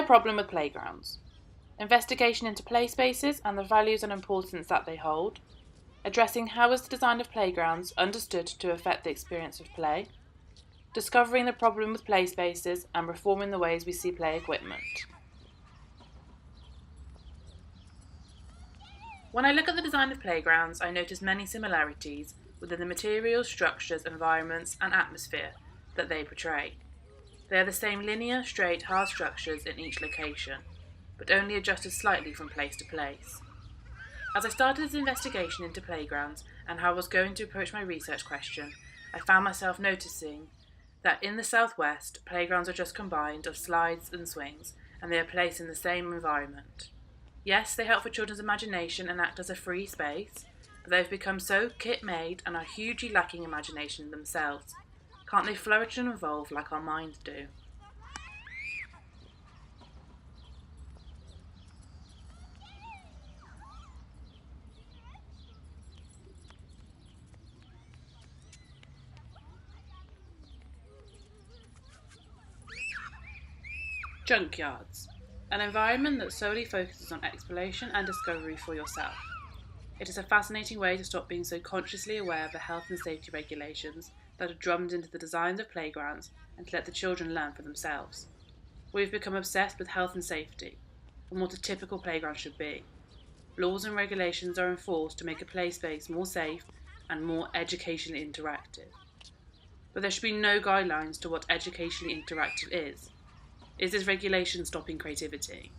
problem with playgrounds. Investigation into play spaces and the values and importance that they hold. Addressing how is the design of playgrounds understood to affect the experience of play. Discovering the problem with play spaces and reforming the ways we see play equipment. When I look at the design of playgrounds, I notice many similarities within the materials, structures, environments, and atmosphere that they portray. They are the same linear, straight, hard structures in each location, but only adjusted slightly from place to place. As I started this investigation into playgrounds and how I was going to approach my research question, I found myself noticing that in the southwest, playgrounds are just combined of slides and swings, and they are placed in the same environment. Yes, they help for children's imagination and act as a free space, but they've become so kit-made and are hugely lacking imagination themselves. Can't they flourish and evolve like our minds do? Junkyards, an environment that solely focuses on exploration and discovery for yourself. It is a fascinating way to stop being so consciously aware of the health and safety regulations that are drummed into the designs of playgrounds and to let the children learn for themselves. We've become obsessed with health and safety and what a typical playground should be. Laws and regulations are enforced to make a play space more safe and more educationally interactive. But there should be no guidelines to what educationally interactive is. Is this regulation stopping creativity?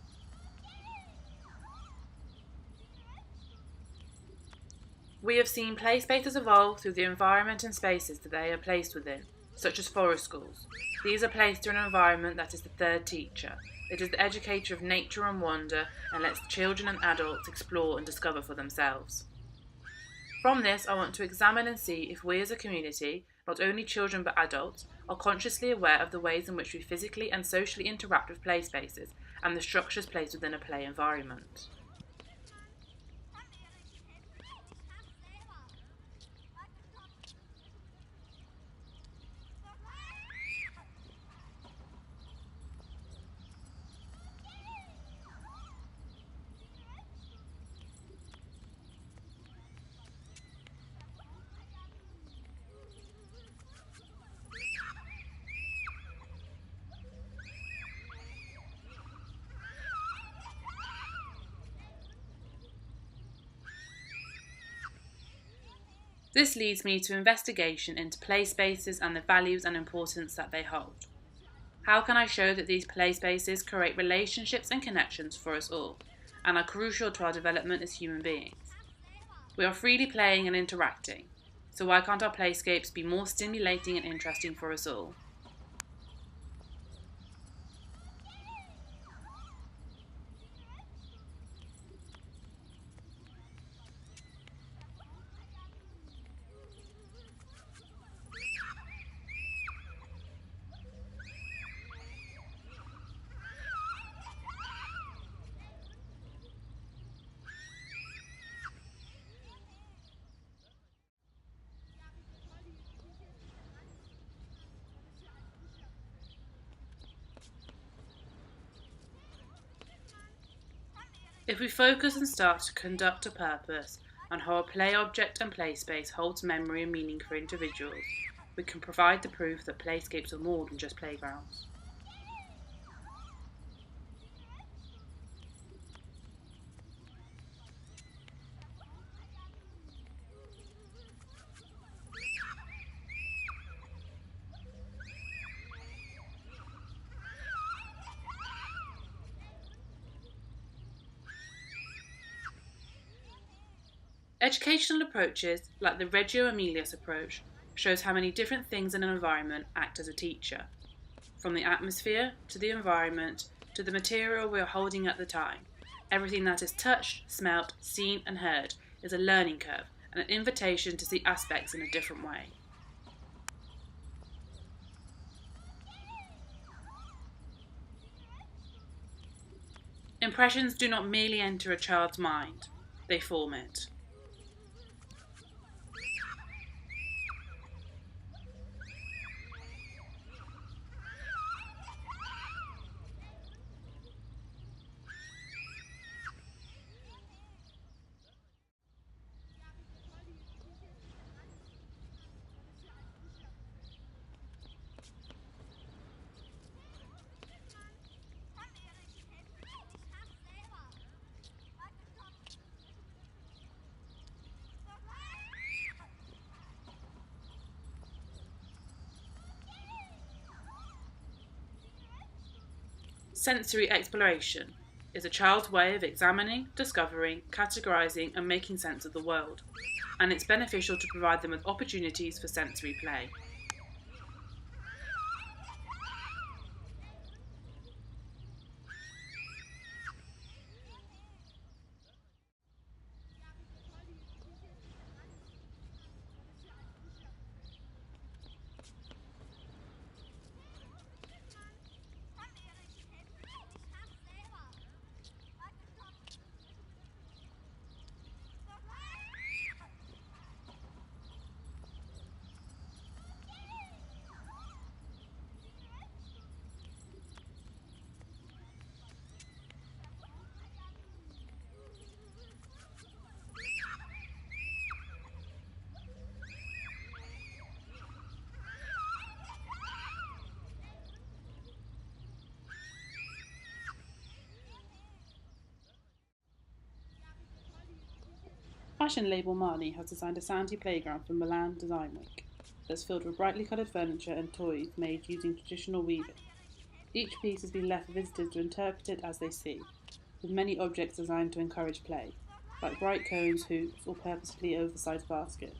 We have seen play spaces evolve through the environment and spaces that they are placed within, such as forest schools. These are placed in an environment that is the third teacher. It is the educator of nature and wonder and lets children and adults explore and discover for themselves. From this, I want to examine and see if we as a community, not only children but adults, are consciously aware of the ways in which we physically and socially interact with play spaces and the structures placed within a play environment. This leads me to investigation into play spaces and the values and importance that they hold. How can I show that these play spaces create relationships and connections for us all, and are crucial to our development as human beings? We are freely playing and interacting, so why can't our playscapes be more stimulating and interesting for us all? If we focus and start to conduct a purpose on how a play object and play space holds memory and meaning for individuals, we can provide the proof that playscapes are more than just playgrounds. Educational approaches, like the Reggio Emilius approach, shows how many different things in an environment act as a teacher, from the atmosphere to the environment to the material we are holding at the time. Everything that is touched, smelt, seen and heard is a learning curve and an invitation to see aspects in a different way. Impressions do not merely enter a child's mind, they form it. Sensory exploration is a child's way of examining, discovering, categorising, and making sense of the world, and it's beneficial to provide them with opportunities for sensory play. Fashion label Marnie has designed a Sandy playground for Milan Design Week that's filled with brightly coloured furniture and toys made using traditional weaving. Each piece has been left for visitors to interpret it as they see, with many objects designed to encourage play, like bright cones, hoops, or purposefully oversized baskets.